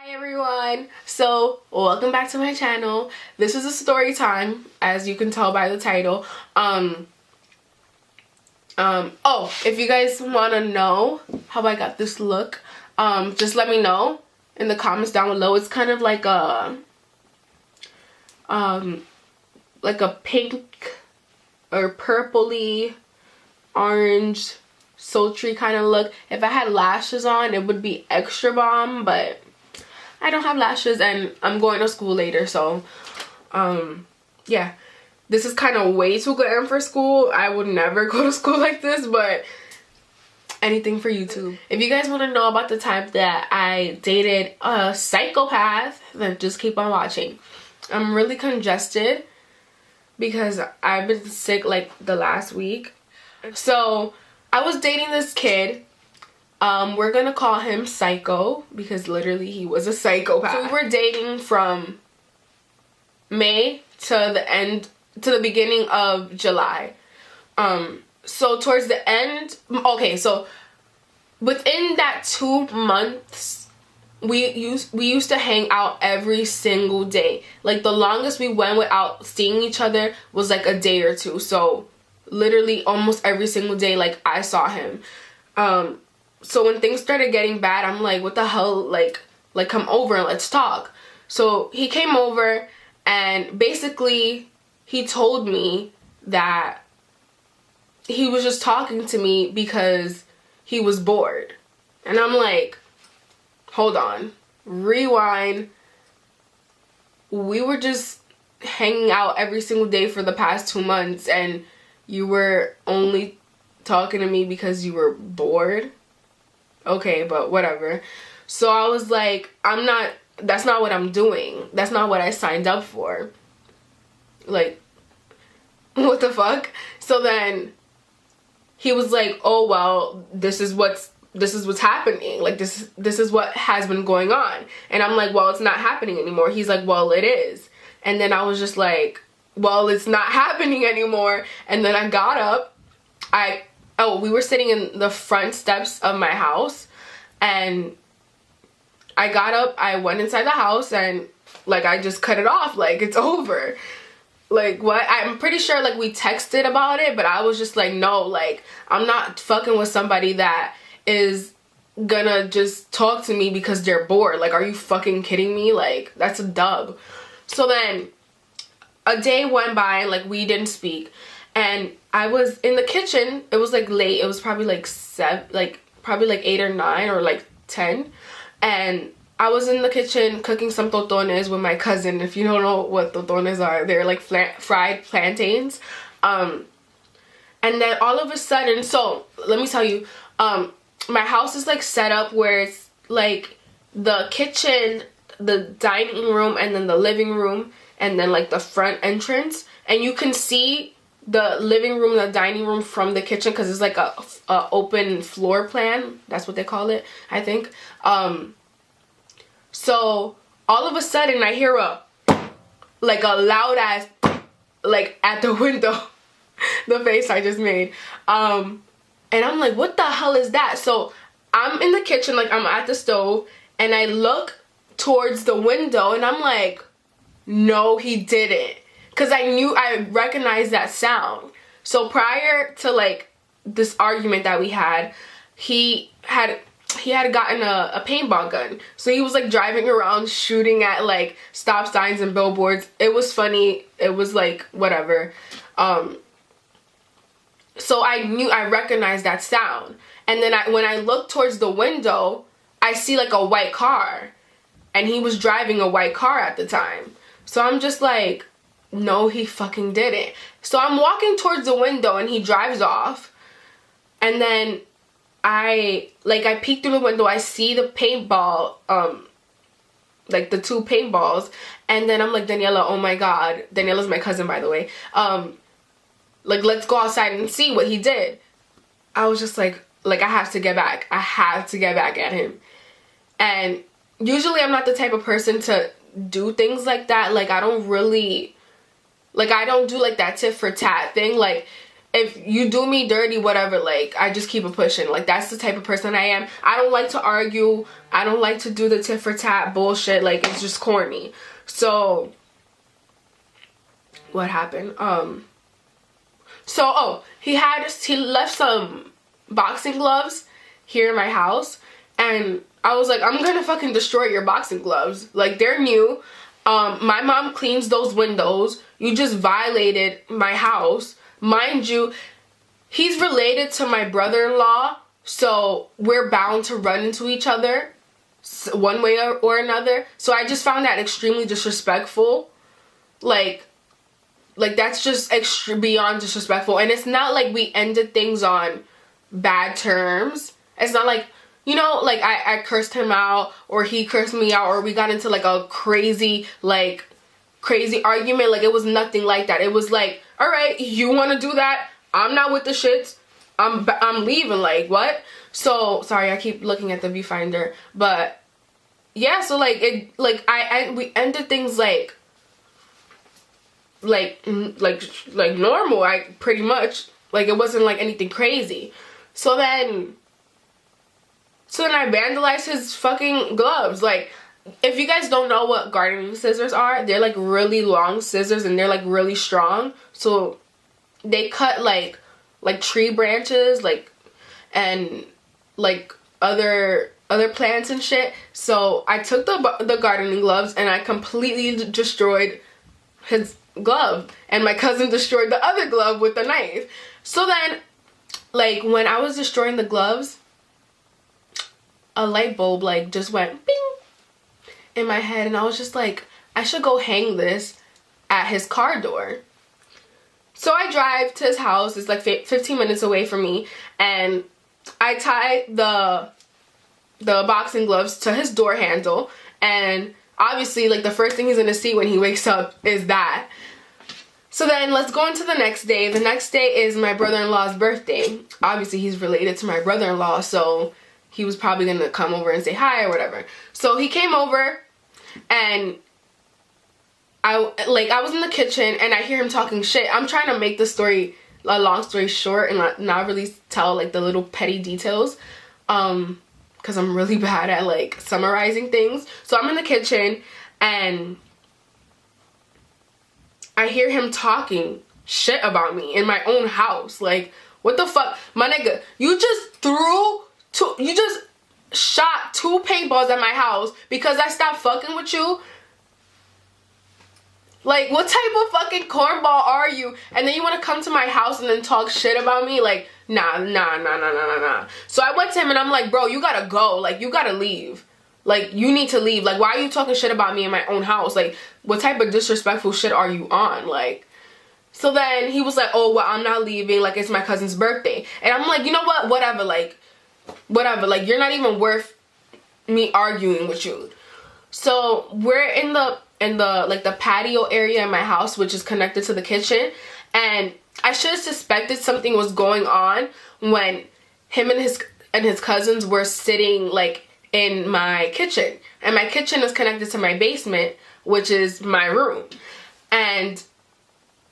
Hi everyone, so welcome back to my channel. This is a story time, as you can tell by the title. If you guys want to know how I got this look, just let me know in the comments down below. It's kind of like a pink or purpley orange sultry kind of look. If I had lashes on, it would be extra bomb, but I don't have lashes and I'm going to school later, so yeah, this is kind of way too glam for school. I would never go to school like this, but anything for YouTube. If you guys want to know about the time that I dated a psychopath, then just keep on watching. I'm really congested because I've been sick like the last week. So I was dating this kid. We're gonna call him Psycho because literally he was a psychopath. So we were dating from May to the beginning of July. So towards the end, so within that 2 months, we used to hang out every single day. Like the longest we went without seeing each other was like a day or two. So literally almost every single day, like I saw him. So when things started getting bad, I'm like, what the hell, like come over and let's talk. So he came over and basically he told me that he was just talking to me because he was bored. And I'm like, hold on, rewind. We were just hanging out every single day for the past 2 months and you were only talking to me because you were bored? Okay, but whatever. So I was like, that's not what I'm doing. That's not what I signed up for. Like, what the fuck? So then he was like, oh well, this is what's happening. Like this is what has been going on. And I'm like, well, it's not happening anymore. He's like, well, it is. And then I was just like, well, it's not happening anymore. And then I got up. We were sitting in the front steps of my house, and I got up, I went inside the house, and like I just cut it off, like it's over. Like what? I'm pretty sure like we texted about it, but I was just like, no, like I'm not fucking with somebody that is gonna just talk to me because they're bored. Like, are you fucking kidding me? Like, that's a dub. So then a day went by and like we didn't speak, and I was in the kitchen. It was like late. It was probably like 8 or 9 or like 10, and I was in the kitchen cooking some totones with my cousin. If you don't know what totones are, they're like fried plantains. And then all of a sudden, so let me tell you, my house is like set up where it's like the kitchen, the dining room, and then the living room, and then like the front entrance, and you can see the living room, the dining room from the kitchen because it's like a open floor plan. That's what they call it, I think. So all of a sudden I hear a loud ass like at the window. The face I just made. And I'm like, what the hell is that? So I'm in the kitchen, like I'm at the stove, and I look towards the window and I'm like, no, he didn't. Because I recognized that sound. So prior to like this argument that we had, he had gotten a paintball gun. So he was like driving around shooting at like stop signs and billboards. It was funny. It was like whatever. So I recognized that sound. And then when I look towards the window, I see like a white car. And he was driving a white car at the time. So I'm just like, no, he fucking didn't. So I'm walking towards the window and he drives off. And then I peek through the window, I see the paintball, like the 2 paintballs. And then I'm like, Daniela, oh my god. Daniela's my cousin, by the way. Like, let's go outside and see what he did. I was just like I have to get back. I have to get back at him. And usually I'm not the type of person to do things like that. Like, I don't really, like, I don't do like that tit for tat thing. Like, if you do me dirty, whatever, like, I just keep it pushing. Like, that's the type of person I am. I don't like to argue. I don't like to do the tit for tat bullshit. Like, it's just corny. So, what happened? He left some boxing gloves here in my house, and I was like, I'm gonna fucking destroy your boxing gloves. Like, they're new. My mom cleans those windows. You just violated my house. Mind you, he's related to my brother-in-law, so we're bound to run into each other one way or another. So I just found that extremely disrespectful. Like that's just beyond disrespectful. And it's not like we ended things on bad terms. It's not like, you know, like I cursed him out or he cursed me out or we got into like a crazy argument. Like, it was nothing like that. It was like, all right, you want to do that? I'm not with the shits. I'm leaving. Like, what? So sorry, I keep looking at the viewfinder, but yeah. So like we ended things like normal. I pretty much, like, it wasn't like anything crazy. So then I vandalized his fucking gloves. Like, if you guys don't know what gardening scissors are, they're like really long scissors and they're like really strong. So they cut like tree branches, like, and like other plants and shit. So I took the gardening gloves and I completely destroyed his glove, and my cousin destroyed the other glove with the knife. So then, like, when I was destroying the gloves, a light bulb like just went bing in my head, and I was just like, I should go hang this at his car door. So I drive to his house. It's like 15 minutes away from me, and I tie the boxing gloves to his door handle, and obviously, like, the first thing he's gonna see when he wakes up is that. So then let's go into the next day. The next day is my brother-in-law's birthday. Obviously, he's related to my brother-in-law, so he was probably gonna come over and say hi or whatever. So he came over, and I was in the kitchen and I hear him talking shit. I'm trying to make the story, a long story short, and not really tell like the little petty details, because I'm really bad at like summarizing things. So I'm in the kitchen and I hear him talking shit about me in my own house. Like, what the fuck? My nigga, you just shot 2 paintballs at my house because I stopped fucking with you? Like, what type of fucking cornball are you? And then you want to come to my house and then talk shit about me? Like, nah. So I went to him and I'm like, bro, you gotta go. Like, you gotta leave. Like, you need to leave. Like, why are you talking shit about me in my own house? Like, what type of disrespectful shit are you on? Like, so then he was like, oh, well, I'm not leaving. Like, it's my cousin's birthday. And I'm like, you know what? Whatever. Like, you're not even worth me arguing with you. So we're in the like the patio area in my house, which is connected to the kitchen, and I should have suspected something was going on when him and his cousins were sitting like in my kitchen, and my kitchen is connected to my basement, which is my room. And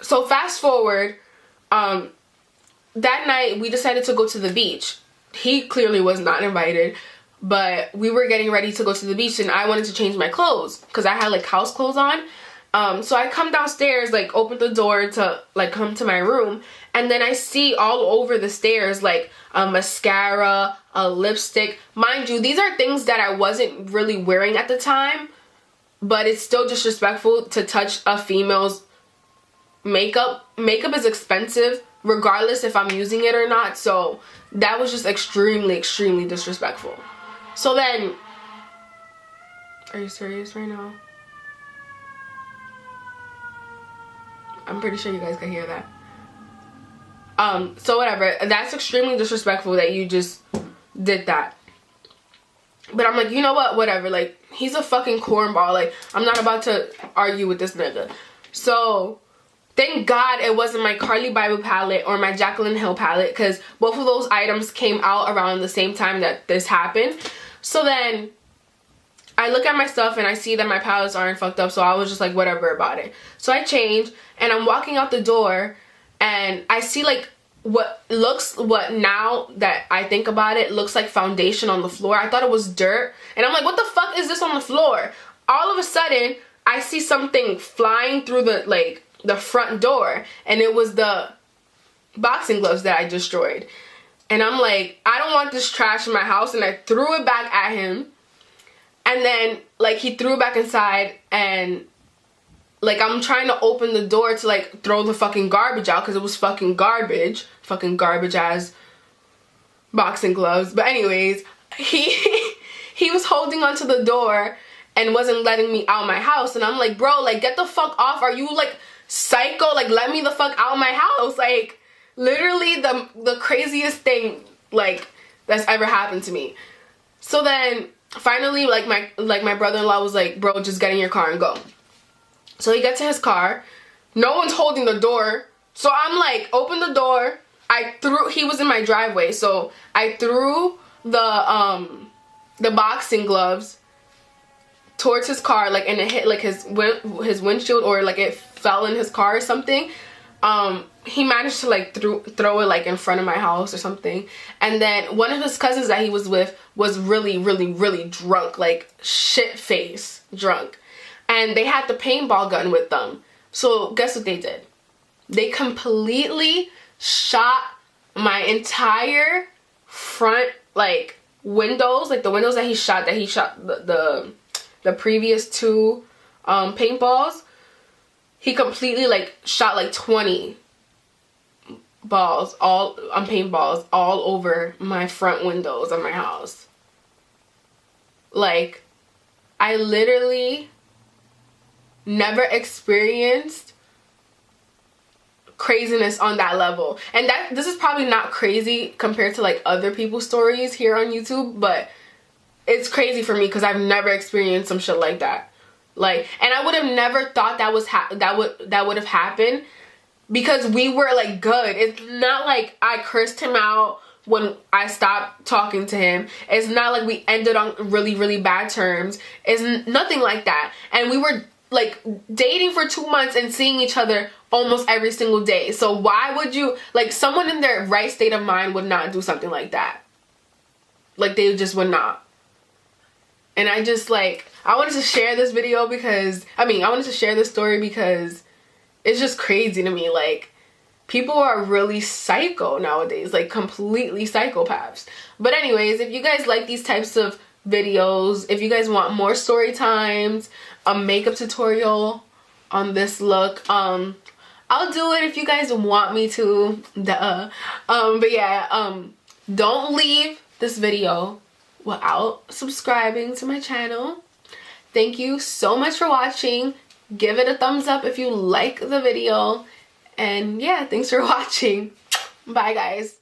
so fast forward, that night we decided to go to the beach. He clearly was not invited, but we were getting ready to go to the beach and I wanted to change my clothes because I had like house clothes on. So I come downstairs, like open the door to like come to my room, and then I see all over the stairs like a mascara, a lipstick. Mind you, these are things that I wasn't really wearing at the time, but it's still disrespectful to touch a female's makeup. Makeup is expensive regardless if I'm using it or not, so that was just extremely disrespectful. So then, are you serious right now? I'm pretty sure you guys can hear that. So whatever, that's extremely disrespectful that you just did that. But I'm like, you know what, whatever, like, he's a fucking cornball. Like, I'm not about to argue with this nigga. So thank God it wasn't my Carly Bible palette or my Jaclyn Hill palette, because both of those items came out around the same time that this happened. So then I look at my stuff and I see that my palettes aren't fucked up, so I was just like, whatever about it. So I change and I'm walking out the door and I see like what now that I think about it, looks like foundation on the floor. I thought it was dirt, and I'm like, what the fuck is this on the floor? All of a sudden, I see something flying through the front door, and it was the boxing gloves that I destroyed. And I'm like, I don't want this trash in my house, and I threw it back at him. And then like he threw it back inside, and like I'm trying to open the door to like throw the fucking garbage out because it was fucking garbage ass boxing gloves. But anyways, he was holding onto the door and wasn't letting me out my house, and I'm like, bro, like get the fuck off. Are you like psycho? Like let me the fuck out of my house. Like literally the craziest thing like that's ever happened to me. So then finally like my brother-in-law was like, bro, just get in your car and go. So he gets to his car, no one's holding the door, so I'm like, open the door. He was in my driveway, so I threw the boxing gloves towards his car, like, and it hit like his windshield, or like it fell in his car or something. He managed to like throw it like in front of my house or something. And then one of his cousins that he was with was really drunk, like shit face drunk, and they had the paintball gun with them. So guess what they did? They completely shot my entire front like windows, like the windows that he shot the previous two paintballs. He completely like shot like 20 balls, paintballs all over my front windows of my house. Like I literally never experienced craziness on that level. And this is probably not crazy compared to like other people's stories here on YouTube, but it's crazy for me because I've never experienced some shit like that. Like, and I would have never thought that would have happened because we were like good. It's not like I cursed him out when I stopped talking to him. It's not like we ended on really bad terms. It's nothing like that. And we were like dating for 2 months and seeing each other almost every single day. So why would you, like, someone in their right state of mind would not do something like that? Like, they just would not. And I just like, I wanted to share this video because, I wanted to share this story because it's just crazy to me. Like, people are really psycho nowadays, like completely psychopaths. But anyways, if you guys like these types of videos, if you guys want more story times, a makeup tutorial on this look, I'll do it if you guys want me to, duh. But yeah, don't leave this video without subscribing to my channel. Thank you so much for watching. Give it a thumbs up if you like the video. And yeah, thanks for watching. Bye guys.